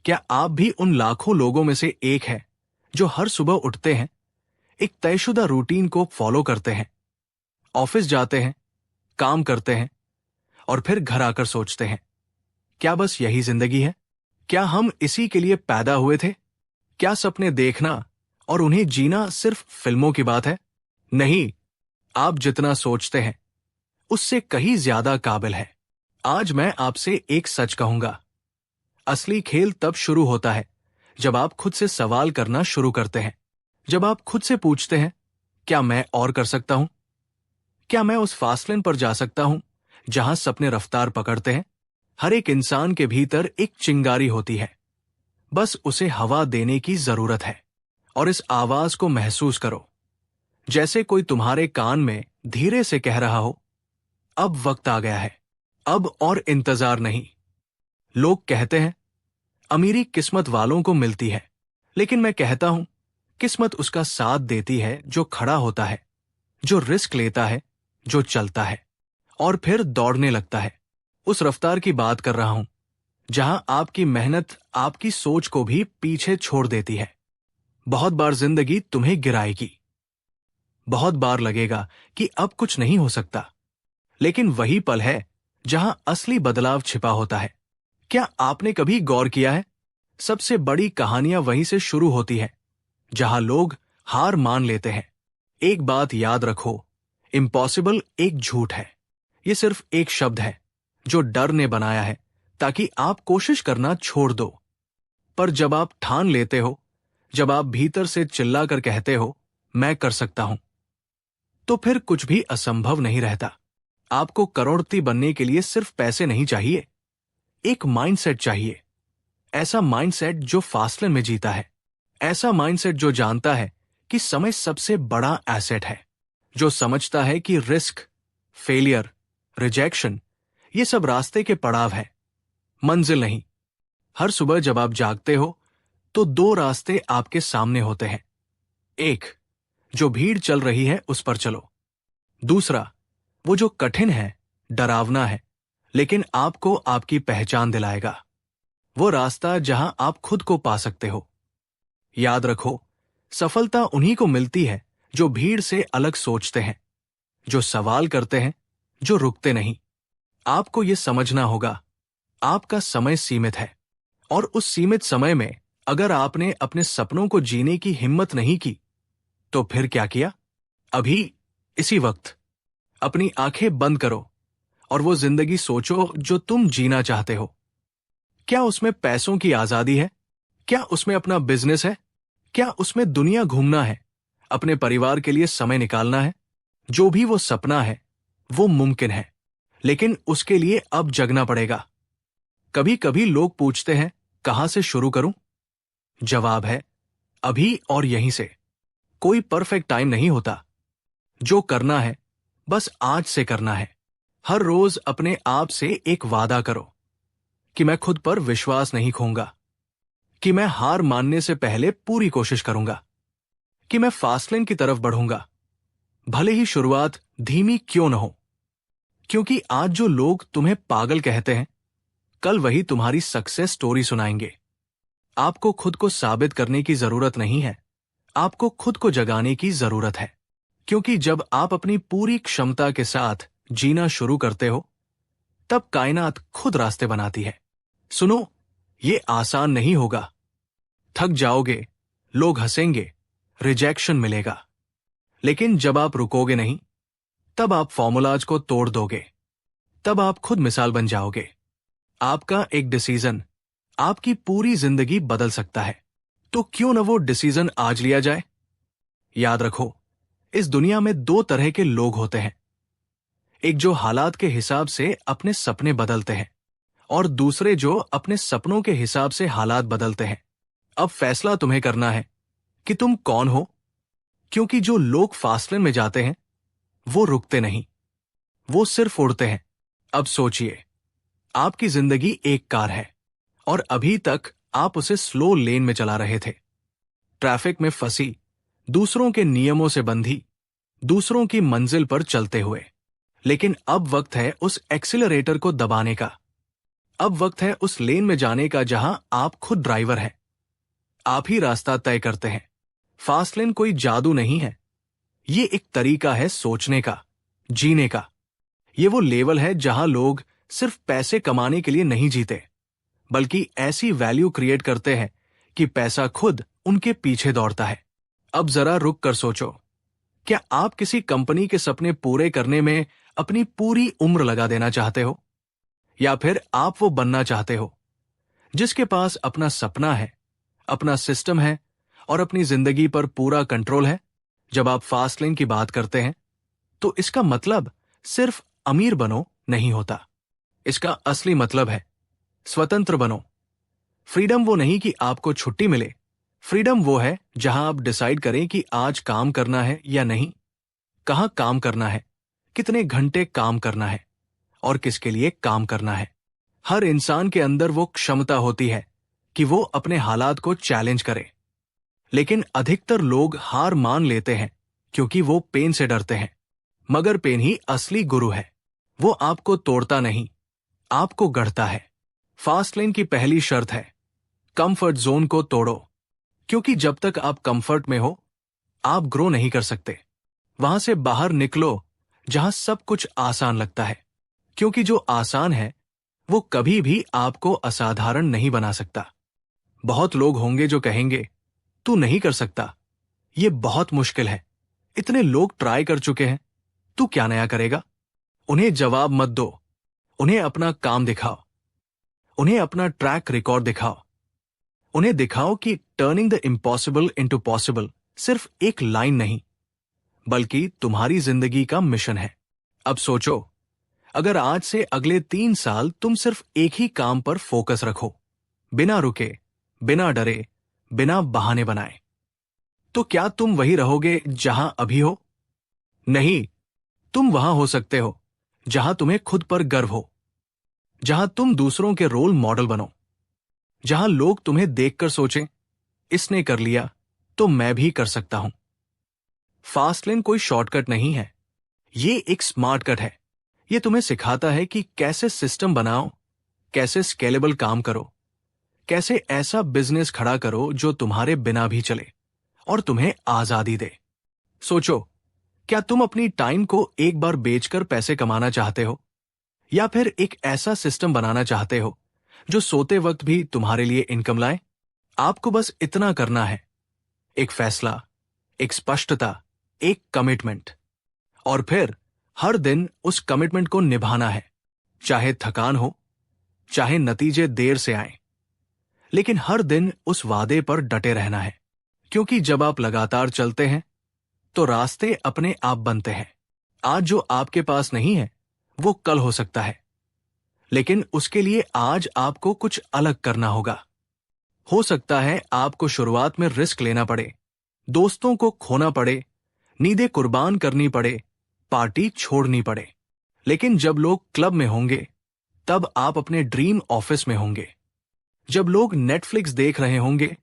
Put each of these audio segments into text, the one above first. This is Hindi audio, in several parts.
क्या आप भी उन लाखों लोगों में से एक हैं जो हर सुबह उठते हैं, एक तयशुदा रूटीन को फॉलो करते हैं, ऑफिस जाते हैं, काम करते हैं और फिर घर आकर सोचते हैं, क्या बस यही जिंदगी है? क्या हम इसी के लिए पैदा हुए थे? क्या सपने देखना और उन्हें जीना सिर्फ फिल्मों की बात है? नहीं, आप जितना सोचते हैं उससे कहीं ज्यादा काबिल है। आज मैं आपसे एक सच कहूंगा, असली खेल तब शुरू होता है जब आप खुद से सवाल करना शुरू करते हैं। जब आप खुद से पूछते हैं, क्या मैं और कर सकता हूं? क्या मैं उस फासले पर जा सकता हूं जहां सपने रफ्तार पकड़ते हैं? हर एक इंसान के भीतर एक चिंगारी होती है, बस उसे हवा देने की जरूरत है। और इस आवाज को महसूस करो, जैसे कोई तुम्हारे कान में धीरे से कह रहा हो, अब वक्त आ गया है, अब और इंतजार नहीं। लोग कहते हैं अमीरी किस्मत वालों को मिलती है, लेकिन मैं कहता हूं किस्मत उसका साथ देती है जो खड़ा होता है, जो रिस्क लेता है, जो चलता है और फिर दौड़ने लगता है। उस रफ्तार की बात कर रहा हूं जहां आपकी मेहनत आपकी सोच को भी पीछे छोड़ देती है। बहुत बार जिंदगी तुम्हें गिराएगी, बहुत बार लगेगा कि अब कुछ नहीं हो सकता, लेकिन वही पल है जहां असली बदलाव छिपा होता है। क्या आपने कभी गौर किया है, सबसे बड़ी कहानियां वहीं से शुरू होती है जहां लोग हार मान लेते हैं। एक बात याद रखो, इम्पॉसिबल एक झूठ है। ये सिर्फ एक शब्द है जो डर ने बनाया है ताकि आप कोशिश करना छोड़ दो। पर जब आप ठान लेते हो, जब आप भीतर से चिल्लाकर कहते हो मैं कर सकता हूं, तो फिर कुछ भी असंभव नहीं रहता। आपको करोड़पति बनने के लिए सिर्फ पैसे नहीं चाहिए, एक माइंडसेट चाहिए। ऐसा माइंडसेट जो फासले में जीता है, ऐसा माइंडसेट जो जानता है कि समय सबसे बड़ा एसेट है, जो समझता है कि रिस्क, फेलियर, रिजेक्शन ये सब रास्ते के पड़ाव है, मंजिल नहीं। हर सुबह जब आप जागते हो तो दो रास्ते आपके सामने होते हैं। एक, जो भीड़ चल रही है उस पर चलो। दूसरा, वो जो कठिन है, डरावना है, लेकिन आपको आपकी पहचान दिलाएगा। वो रास्ता जहां आप खुद को पा सकते हो। याद रखो, सफलता उन्हीं को मिलती है जो भीड़ से अलग सोचते हैं, जो सवाल करते हैं, जो रुकते नहीं। आपको यह समझना होगा, आपका समय सीमित है और उस सीमित समय में अगर आपने अपने सपनों को जीने की हिम्मत नहीं की, तो फिर क्या किया? अभी इसी वक्त अपनी आंखें बंद करो और वो जिंदगी सोचो जो तुम जीना चाहते हो। क्या उसमें पैसों की आजादी है? क्या उसमें अपना बिजनेस है? क्या उसमें दुनिया घूमना है, अपने परिवार के लिए समय निकालना है? जो भी वो सपना है वो मुमकिन है, लेकिन उसके लिए अब जगना पड़ेगा। कभी कभी लोग पूछते हैं कहां से शुरू करूं? जवाब है अभी और यहीं से। कोई परफेक्ट टाइम नहीं होता। जो करना है बस आज से करना है। हर रोज अपने आप से एक वादा करो कि मैं खुद पर विश्वास नहीं खोऊंगा, कि मैं हार मानने से पहले पूरी कोशिश करूंगा, कि मैं फासले की तरफ बढ़ूंगा, भले ही शुरुआत धीमी क्यों न हो। क्योंकि आज जो लोग तुम्हें पागल कहते हैं, कल वही तुम्हारी सक्सेस स्टोरी सुनाएंगे। आपको खुद को साबित करने की जरूरत नहीं है, आपको खुद को जगाने की जरूरत है। क्योंकि जब आप अपनी पूरी क्षमता के साथ जीना शुरू करते हो, तब कायनात खुद रास्ते बनाती है। सुनो, ये आसान नहीं होगा। थक जाओगे, लोग हंसेंगे, रिजेक्शन मिलेगा। लेकिन जब आप रुकोगे नहीं, तब आप फॉर्मूलाज को तोड़ दोगे, तब आप खुद मिसाल बन जाओगे। आपका एक डिसीजन आपकी पूरी जिंदगी बदल सकता है। तो क्यों न वो डिसीजन आज लिया जाए? याद रखो, इस दुनिया में दो तरह के लोग होते हैं, एक जो हालात के हिसाब से अपने सपने बदलते हैं और दूसरे जो अपने सपनों के हिसाब से हालात बदलते हैं। अब फैसला तुम्हें करना है कि तुम कौन हो। क्योंकि जो लोग फासले में जाते हैं वो रुकते नहीं, वो सिर्फ उड़ते हैं। अब सोचिए, आपकी जिंदगी एक कार है और अभी तक आप उसे स्लो लेन में चला रहे थे, ट्रैफिक में फंसी, दूसरों के नियमों से बंधी, दूसरों की मंजिल पर चलते हुए। लेकिन अब वक्त है उस एक्सीलरेटर को दबाने का। अब वक्त है उस लेन में जाने का जहां आप खुद ड्राइवर हैं। आप ही रास्ता तय करते हैं। फास्ट लेन कोई जादू नहीं है। ये एक तरीका है सोचने का, जीने का। ये वो लेवल है जहां लोग सिर्फ पैसे कमाने के लिए नहीं जीते, बल्कि ऐसी वैल्यू क्रिएट करते हैं कि पैसा खुद उनके पीछे दौड़ता है। अब जरा रुक कर सोचो, क्या आप किसी कंपनी के सपने पूरे करने में अपनी पूरी उम्र लगा देना चाहते हो? या फिर आप वो बनना चाहते हो जिसके पास अपना सपना है, अपना सिस्टम है और अपनी जिंदगी पर पूरा कंट्रोल है? जब आप फास्ट लेन की बात करते हैं तो इसका मतलब सिर्फ अमीर बनो नहीं होता। इसका असली मतलब है स्वतंत्र बनो। फ्रीडम वो नहीं कि आपको छुट्टी मिले। फ्रीडम वो है जहां आप डिसाइड करें कि आज काम करना है या नहीं, कहां काम करना है, कितने घंटे काम करना है और किसके लिए काम करना है। हर इंसान के अंदर वो क्षमता होती है कि वो अपने हालात को चैलेंज करे, लेकिन अधिकतर लोग हार मान लेते हैं क्योंकि वो पेन से डरते हैं। मगर पेन ही असली गुरु है। वो आपको तोड़ता नहीं, आपको गढ़ता है। फास्ट लेन की पहली शर्त है कंफर्ट जोन को तोड़ो, क्योंकि जब तक आप कंफर्ट में हो आप ग्रो नहीं कर सकते। वहां से बाहर निकलो जहां सब कुछ आसान लगता है, क्योंकि जो आसान है वो कभी भी आपको असाधारण नहीं बना सकता। बहुत लोग होंगे जो कहेंगे तू नहीं कर सकता, ये बहुत मुश्किल है, इतने लोग ट्राई कर चुके हैं, तू क्या नया करेगा। उन्हें जवाब मत दो, उन्हें अपना काम दिखाओ, उन्हें अपना ट्रैक रिकॉर्ड दिखाओ। उन्हें दिखाओ कि turning the impossible into possible सिर्फ एक लाइन नहीं, बल्कि तुम्हारी जिंदगी का मिशन है। अब सोचो, अगर आज से अगले 3 साल तुम सिर्फ एक ही काम पर फोकस रखो, बिना रुके, बिना डरे, बिना बहाने बनाए, तो क्या तुम वही रहोगे जहां अभी हो? नहीं, तुम वहां हो सकते हो जहां तुम्हें खुद पर गर्व हो, जहां तुम दूसरों के रोल मॉडल बनो, जहां लोग तुम्हें देखकर सोचें इसने कर लिया तो मैं भी कर सकता हूं। फास्ट लेन कोई शॉर्टकट नहीं है, ये एक स्मार्ट कट है। ये तुम्हें सिखाता है कि कैसे सिस्टम बनाओ, कैसे स्केलेबल काम करो, कैसे ऐसा बिजनेस खड़ा करो जो तुम्हारे बिना भी चले और तुम्हें आजादी दे। सोचो, क्या तुम अपनी टाइम को एक बार बेचकर पैसे कमाना चाहते हो, या फिर एक ऐसा सिस्टम बनाना चाहते हो जो सोते वक्त भी तुम्हारे लिए इनकम लाए? आपको बस इतना करना है, एक फैसला, एक स्पष्टता, एक कमिटमेंट, और फिर हर दिन उस कमिटमेंट को निभाना है, चाहे थकान हो, चाहे नतीजे देर से आए, लेकिन हर दिन उस वादे पर डटे रहना है। क्योंकि जब आप लगातार चलते हैं तो रास्ते अपने आप बनते हैं। आज जो आपके पास नहीं है वो कल हो सकता है, लेकिन उसके लिए आज आपको कुछ अलग करना होगा। हो सकता है आपको शुरुआत में रिस्क लेना पड़े, दोस्तों को खोना पड़े, नींदें कुर्बान करनी पड़े, पार्टी छोड़नी पड़े, लेकिन जब लोग क्लब में होंगे तब आप अपने ड्रीम ऑफिस में होंगे। जब लोग नेटफ्लिक्स देख रहे होंगे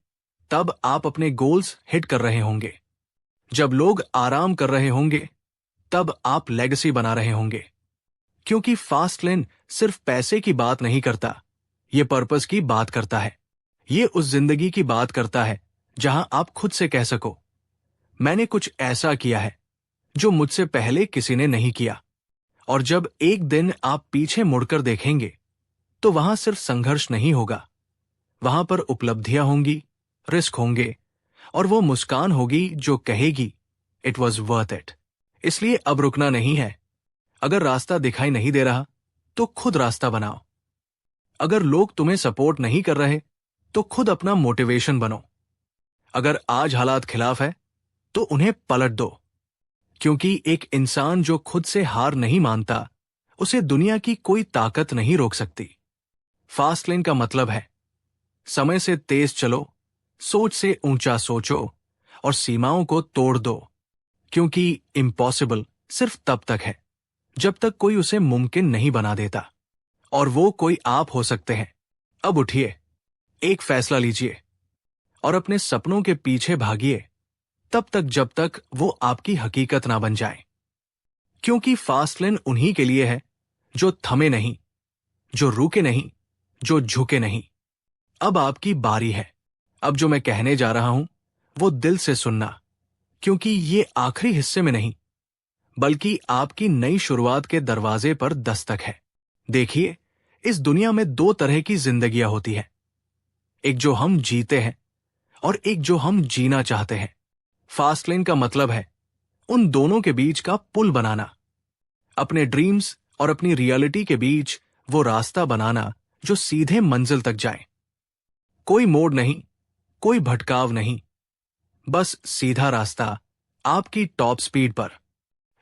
तब आप अपने गोल्स हिट कर रहे होंगे। जब लोग आराम कर रहे होंगे तब आप लेगेसी बना रहे होंगे। क्योंकि फास्ट लेन सिर्फ पैसे की बात नहीं करता, ये पर्पस की बात करता है। ये उस जिंदगी की बात करता है जहां आप खुद से कह सको, मैंने कुछ ऐसा किया है जो मुझसे पहले किसी ने नहीं किया। और जब एक दिन आप पीछे मुड़कर देखेंगे तो वहां सिर्फ संघर्ष नहीं होगा, वहां पर उपलब्धियां होंगी, रिस्क होंगे, और वो मुस्कान होगी जो कहेगी इट वॉज वर्थ इट। इसलिए अब रुकना नहीं है। अगर रास्ता दिखाई नहीं दे रहा तो खुद रास्ता बनाओ। अगर लोग तुम्हें सपोर्ट नहीं कर रहे तो खुद अपना मोटिवेशन बनो। अगर आज हालात खिलाफ है तो उन्हें पलट दो, क्योंकि एक इंसान जो खुद से हार नहीं मानता उसे दुनिया की कोई ताकत नहीं रोक सकती। फास्ट लेन का मतलब है समय से तेज चलो, सोच से ऊंचा सोचो और सीमाओं को तोड़ दो, क्योंकि इम्पॉसिबल सिर्फ तब तक है जब तक कोई उसे मुमकिन नहीं बना देता, और वो कोई आप हो सकते हैं। अब उठिए, एक फैसला लीजिए और अपने सपनों के पीछे भागिए, तब तक जब तक वो आपकी हकीकत ना बन जाए। क्योंकि फास्ट लेन उन्हीं के लिए है जो थमे नहीं, जो रुके नहीं, जो झुके नहीं। अब आपकी बारी है। अब जो मैं कहने जा रहा हूं वो दिल से सुनना, क्योंकि ये आखिरी हिस्से में नहीं, बल्कि आपकी नई शुरुआत के दरवाजे पर दस्तक है। देखिए, इस दुनिया में दो तरह की जिंदगियां होती है, एक जो हम जीते हैं और एक जो हम जीना चाहते हैं। फास्ट लेन का मतलब है उन दोनों के बीच का पुल बनाना, अपने ड्रीम्स और अपनी रियलिटी के बीच वो रास्ता बनाना जो सीधे मंजिल तक जाए। कोई मोड़ नहीं, कोई भटकाव नहीं, बस सीधा रास्ता आपकी टॉप स्पीड पर।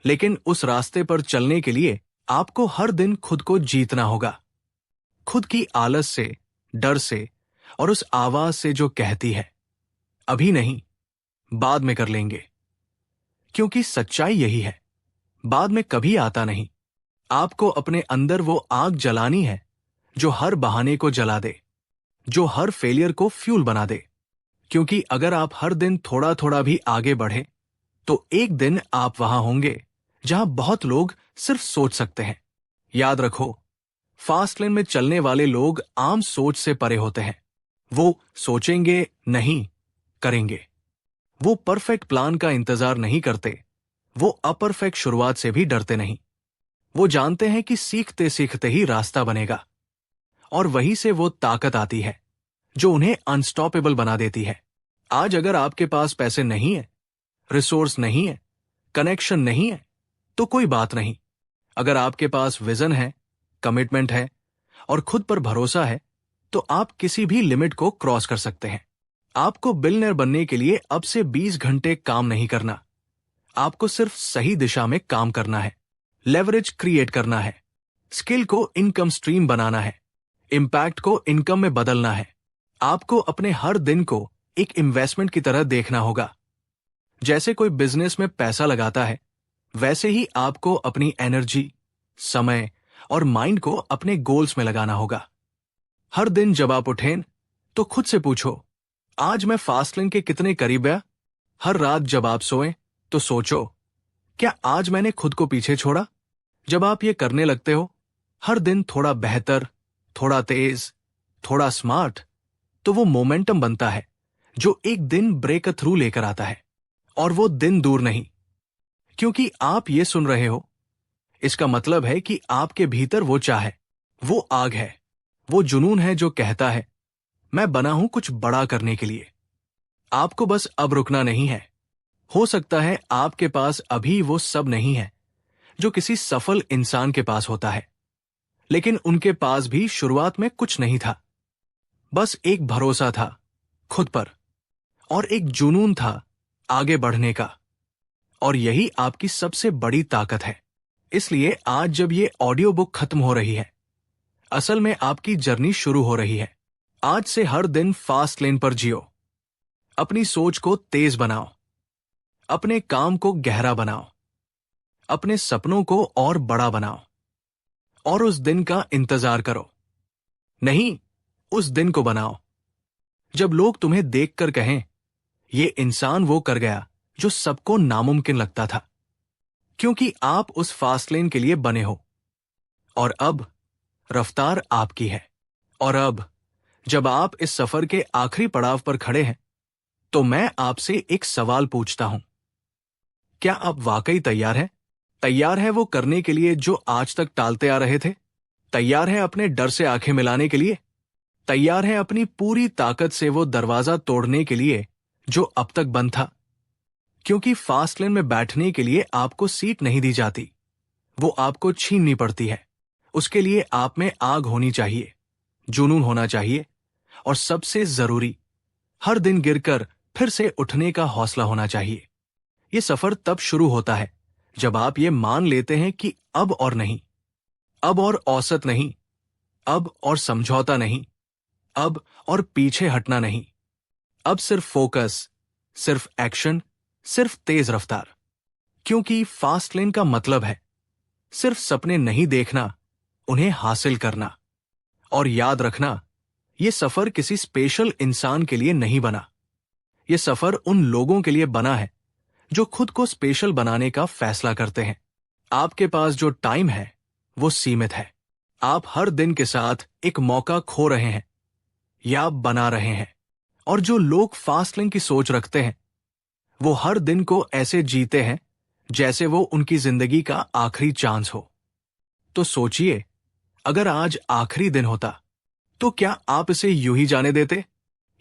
लेकिन उस रास्ते पर चलने के लिए आपको हर दिन खुद को जीतना होगा, खुद की आलस से, डर से और उस आवाज से जो कहती है अभी नहीं, बाद में कर लेंगे। क्योंकि सच्चाई यही है, बाद में कभी आता नहीं। आपको अपने अंदर वो आग जलानी है जो हर बहाने को जला दे, जो हर फेलियर को फ्यूल बना दे। क्योंकि अगर आप हर दिन थोड़ा थोड़ा भी आगे बढ़े तो एक दिन आप वहां होंगे जहां बहुत लोग सिर्फ सोच सकते हैं। याद रखो, फास्ट लेन में चलने वाले लोग आम सोच से परे होते हैं। वो सोचेंगे नहीं, करेंगे। वो परफेक्ट प्लान का इंतजार नहीं करते, वो अपरफेक्ट शुरुआत से भी डरते नहीं। वो जानते हैं कि सीखते सीखते ही रास्ता बनेगा, और वहीं से वो ताकत आती है जो उन्हें अनस्टॉपेबल बना देती है। आज अगर आपके पास पैसे नहीं है, रिसोर्स नहीं है, कनेक्शन नहीं है, तो कोई बात नहीं। अगर आपके पास विजन है, कमिटमेंट है और खुद पर भरोसा है, तो आप किसी भी लिमिट को क्रॉस कर सकते हैं। आपको बिलियनर बनने के लिए अब से 20 घंटे काम नहीं करना। आपको सिर्फ सही दिशा में काम करना है, लेवरेज क्रिएट करना है, स्किल को इनकम स्ट्रीम बनाना है, इंपैक्ट को इनकम में बदलना है। आपको अपने हर दिन को एक इन्वेस्टमेंट की तरह देखना होगा। जैसे कोई बिजनेस में पैसा लगाता है, वैसे ही आपको अपनी एनर्जी, समय और माइंड को अपने गोल्स में लगाना होगा। हर दिन जब आप उठें तो खुद से पूछो, आज मैं फास्ट लेन के कितने करीब गया। हर रात जब आप सोएं तो सोचो, क्या आज मैंने खुद को पीछे छोड़ा। जब आप ये करने लगते हो, हर दिन थोड़ा बेहतर, थोड़ा तेज, थोड़ा स्मार्ट, तो वो मोमेंटम बनता है जो एक दिन ब्रेक थ्रू लेकर आता है। और वो दिन दूर नहीं। क्योंकि आप ये सुन रहे हो, इसका मतलब है कि आपके भीतर वो चाह है, वो आग है, वो जुनून है जो कहता है मैं बना हूं कुछ बड़ा करने के लिए। आपको बस अब रुकना नहीं है। हो सकता है आपके पास अभी वो सब नहीं है जो किसी सफल इंसान के पास होता है, लेकिन उनके पास भी शुरुआत में कुछ नहीं था। बस एक भरोसा था खुद पर और एक जुनून था आगे बढ़ने का। और यही आपकी सबसे बड़ी ताकत है। इसलिए आज जब ये ऑडियो बुक खत्म हो रही है, असल में आपकी जर्नी शुरू हो रही है। आज से हर दिन फास्ट लेन पर जियो। अपनी सोच को तेज बनाओ, अपने काम को गहरा बनाओ, अपने सपनों को और बड़ा बनाओ, और उस दिन का इंतजार करो। नहीं, उस दिन को बनाओ जब लोग तुम्हें देखकर कहें, ये इंसान वो कर गया जो सबको नामुमकिन लगता था। क्योंकि आप उस फास्ट लेन के लिए बने हो। और अब रफ्तार आपकी है। और अब जब आप इस सफर के आखिरी पड़ाव पर खड़े हैं, तो मैं आपसे एक सवाल पूछता हूं, क्या आप वाकई तैयार हैं? तैयार है वो करने के लिए जो आज तक टालते आ रहे थे? तैयार है अपने डर से आंखें मिलाने के लिए? तैयार है अपनी पूरी ताकत से वो दरवाजा तोड़ने के लिए जो अब तक बंद था? क्योंकि फास्ट लेन में बैठने के लिए आपको सीट नहीं दी जाती, वो आपको छीननी पड़ती है। उसके लिए आप में आग होनी चाहिए, जुनून होना चाहिए, और सबसे जरूरी, हर दिन गिरकर फिर से उठने का हौसला होना चाहिए। ये सफर तब शुरू होता है जब आप ये मान लेते हैं कि अब और नहीं, अब और औसत नहीं, अब और समझौता नहीं, अब और पीछे हटना नहीं। अब सिर्फ फोकस, सिर्फ एक्शन, सिर्फ तेज रफ्तार। क्योंकि फास्ट लेन का मतलब है सिर्फ सपने नहीं देखना, उन्हें हासिल करना। और याद रखना, यह सफर किसी स्पेशल इंसान के लिए नहीं बना। यह सफर उन लोगों के लिए बना है जो खुद को स्पेशल बनाने का फैसला करते हैं। आपके पास जो टाइम है वो सीमित है, आप हर दिन के साथ एक मौका खो रहे हैं या बना रहे हैं। और जो लोग फास्ट लेन की सोच रखते हैं वो हर दिन को ऐसे जीते हैं जैसे वो उनकी जिंदगी का आखिरी चांस हो। तो सोचिए, अगर आज आखिरी दिन होता तो क्या आप इसे यूं ही जाने देते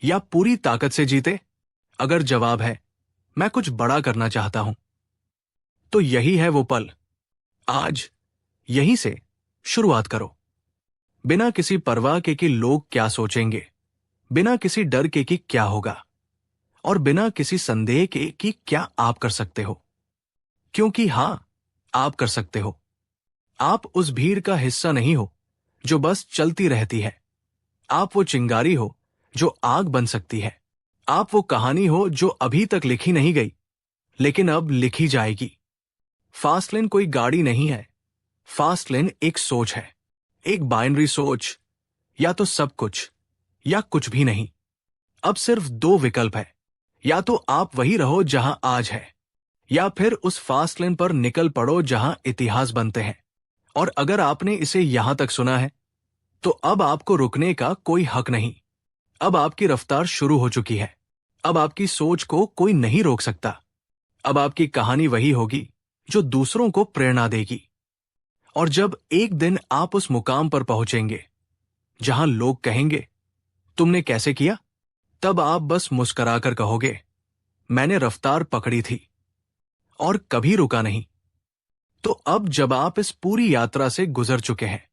या पूरी ताकत से जीते? अगर जवाब है मैं कुछ बड़ा करना चाहता हूं, तो यही है वो पल। आज यहीं से शुरुआत करो, बिना किसी परवाह के कि लोग क्या सोचेंगे, बिना किसी डर के कि क्या होगा, और बिना किसी संदेह के कि क्या आप कर सकते हो। क्योंकि हां, आप कर सकते हो। आप उस भीड़ का हिस्सा नहीं हो जो बस चलती रहती है। आप वो चिंगारी हो जो आग बन सकती है। आप वो कहानी हो जो अभी तक लिखी नहीं गई लेकिन अब लिखी जाएगी। फास्ट लेन कोई गाड़ी नहीं है। फास्ट लेन एक सोच है, एक बाइनरी सोच, या तो सब कुछ या कुछ भी नहीं। अब सिर्फ दो विकल्प है, या तो आप वही रहो जहां आज है, या फिर उस फास्ट लेन पर निकल पड़ो जहां इतिहास बनते हैं। और अगर आपने इसे यहां तक सुना है तो अब आपको रुकने का कोई हक नहीं। अब आपकी रफ्तार शुरू हो चुकी है। अब आपकी सोच को कोई नहीं रोक सकता। अब आपकी कहानी वही होगी जो दूसरों को प्रेरणा देगी। और जब एक दिन आप उस मुकाम पर पहुंचेंगे जहां लोग कहेंगे तुमने कैसे किया, तब आप बस मुस्कुराकर कहोगे मैंने रफ्तार पकड़ी थी और कभी रुका नहीं। तो अब जब आप इस पूरी यात्रा से गुजर चुके हैं,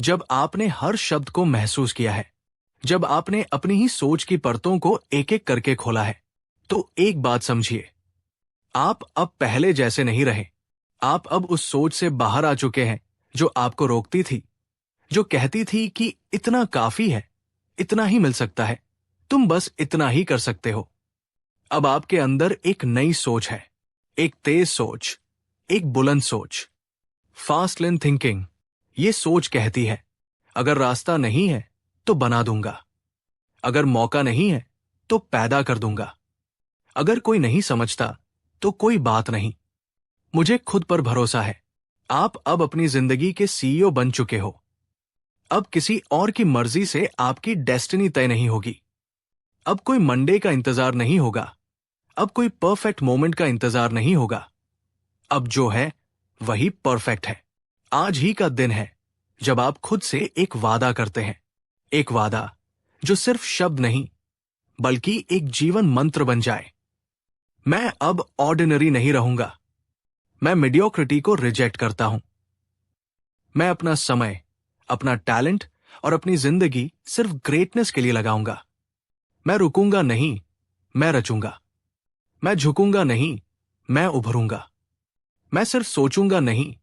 जब आपने हर शब्द को महसूस किया है, जब आपने अपनी ही सोच की परतों को एक एक करके खोला है, तो एक बात समझिए, आप अब पहले जैसे नहीं रहे। आप अब उस सोच से बाहर आ चुके हैं जो आपको रोकती थी, जो कहती थी कि इतना काफी है, इतना ही मिल सकता है, तुम बस इतना ही कर सकते हो। अब आपके अंदर एक नई सोच है, एक तेज सोच, एक बुलंद सोच। फास्ट लेन थिंकिंग ये सोच कहती है अगर रास्ता नहीं है तो बना दूंगा, अगर मौका नहीं है तो पैदा कर दूंगा, अगर कोई नहीं समझता तो कोई बात नहीं, मुझे खुद पर भरोसा है। आप अब अपनी जिंदगी के सीईओ बन चुके हो। अब किसी और की मर्जी से आपकी डेस्टिनी तय नहीं होगी। अब कोई मंडे का इंतजार नहीं होगा। अब कोई परफेक्ट मोमेंट का इंतजार नहीं होगा। अब जो है वही परफेक्ट है। आज ही का दिन है जब आप खुद से एक वादा करते हैं, एक वादा जो सिर्फ शब्द नहीं बल्कि एक जीवन मंत्र बन जाए। मैं अब ऑर्डिनरी नहीं रहूंगा। मैं मीडियोक्रिटी को रिजेक्ट करता हूं। मैं अपना समय, अपना टैलेंट और अपनी जिंदगी सिर्फ ग्रेटनेस के लिए लगाऊंगा। मैं रुकूंगा नहीं, मैं रचूंगा। मैं झुकूंगा नहीं, मैं उभरूंगा। मैं सिर्फ सोचूंगा नहीं,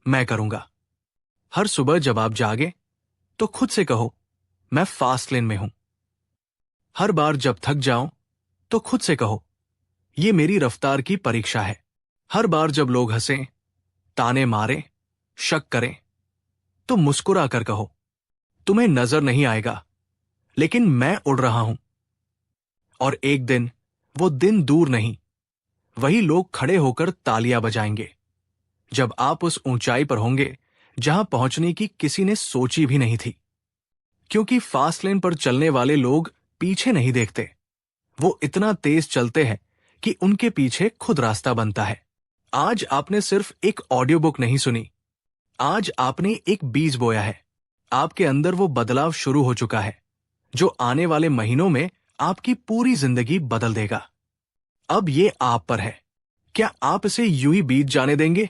मैं करूंगा। हर सुबह जब आप जागे तो खुद से कहो मैं फास्ट लेन में हूं। हर बार जब थक जाओ तो खुद से कहो ये मेरी रफ्तार की परीक्षा है। हर बार जब लोग हंसें, ताने मारें, शक करें, तो मुस्कुरा कर कहो तुम्हें नजर नहीं आएगा लेकिन मैं उड़ रहा हूं। और एक दिन, वो दिन दूर नहीं, वही लोग खड़े होकर तालियां बजाएंगे जब आप उस ऊंचाई पर होंगे जहां पहुंचने की किसी ने सोची भी नहीं थी। क्योंकि फास्ट लेन पर चलने वाले लोग पीछे नहीं देखते। वो इतना तेज चलते हैं कि उनके पीछे खुद रास्ता बनता है। आज आपने सिर्फ एक ऑडियो बुक नहीं सुनी, आज आपने एक बीज बोया है। आपके अंदर वो बदलाव शुरू हो चुका है जो आने वाले महीनों में आपकी पूरी जिंदगी बदल देगा। अब ये आप पर है। क्या आप इसे यूं ही बीत जाने देंगे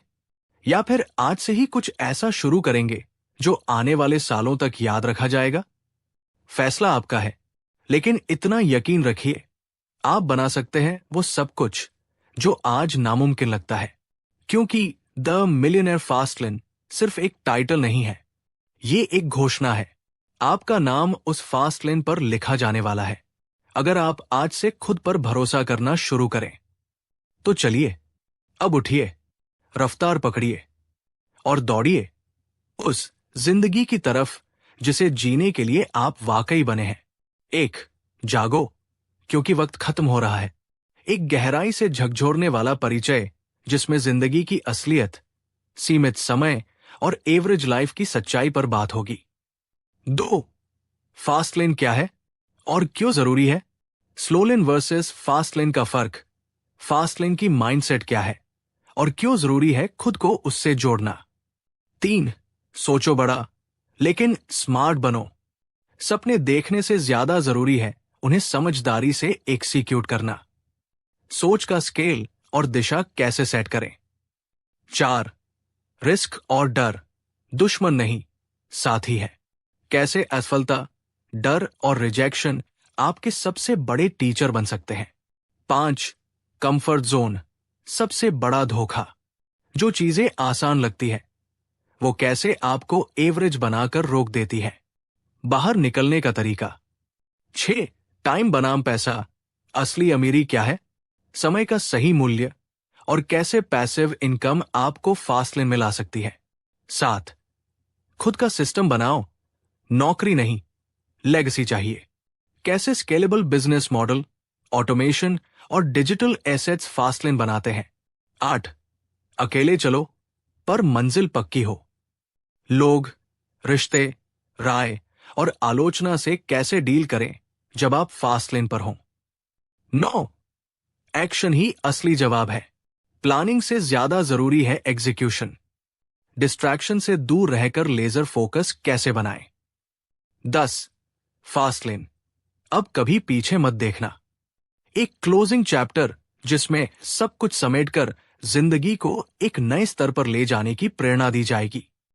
या फिर आज से ही कुछ ऐसा शुरू करेंगे जो आने वाले सालों तक याद रखा जाएगा? फैसला आपका है, लेकिन इतना यकीन रखिए, आप बना सकते हैं वो सब कुछ जो आज नामुमकिन लगता है। क्योंकि द मिलियनेयर फास्ट लेन सिर्फ एक टाइटल नहीं है, ये एक घोषणा है। आपका नाम उस फास्ट लेन पर लिखा जाने वाला है अगर आप आज से खुद पर भरोसा करना शुरू करें। तो चलिए, अब उठिए, रफ्तार पकड़िए और दौड़िए उस जिंदगी की तरफ जिसे जीने के लिए आप वाकई बने हैं। एक, जागो, क्योंकि वक्त खत्म हो रहा है। एक गहराई से झकझोरने वाला परिचय जिसमें जिंदगी की असलियत, सीमित समय और एवरेज लाइफ की सच्चाई पर बात होगी। 2. फास्ट लेन क्या है और क्यों जरूरी है? स्लो लेन वर्सेस फास्ट लेन का फर्क, फास्ट लेन की माइंडसेट क्या है और क्यों जरूरी है खुद को उससे जोड़ना। 3. सोचो बड़ा लेकिन स्मार्ट बनो। सपने देखने से ज्यादा जरूरी है उन्हें समझदारी से एग्जीक्यूट करना। सोच का स्केल और दिशा कैसे सेट करें। 4. रिस्क और डर दुश्मन नहीं, साथी है। कैसे असफलता, डर और रिजेक्शन आपके सबसे बड़े टीचर बन सकते हैं। 5. कंफर्ट जोन सबसे बड़ा धोखा। जो चीजें आसान लगती है वो कैसे आपको एवरेज बनाकर रोक देती है। बाहर निकलने का तरीका। 6. टाइम बनाम पैसा असली अमीरी क्या है, समय का सही मूल्य और कैसे पैसिव इनकम आपको फास्ट लेन में ला सकती है। 7. खुद का सिस्टम बनाओ, नौकरी नहीं लेगेसी चाहिए। कैसे स्केलेबल बिजनेस मॉडल, ऑटोमेशन और डिजिटल एसेट्स फास्ट लेन बनाते हैं। 8. अकेले चलो पर मंजिल पक्की हो। लोग, रिश्ते, राय और आलोचना से कैसे डील करें जब आप फास्ट लेन पर हों। 9. एक्शन ही असली जवाब है। प्लानिंग से ज्यादा जरूरी है एग्जीक्यूशन। डिस्ट्रैक्शन से दूर रहकर लेजर फोकस कैसे बनाएं। 10. फास्ट लेन अब कभी पीछे मत देखना। एक क्लोजिंग चैप्टर जिसमें सब कुछ समेटकर जिंदगी को एक नए स्तर पर ले जाने की प्रेरणा दी जाएगी।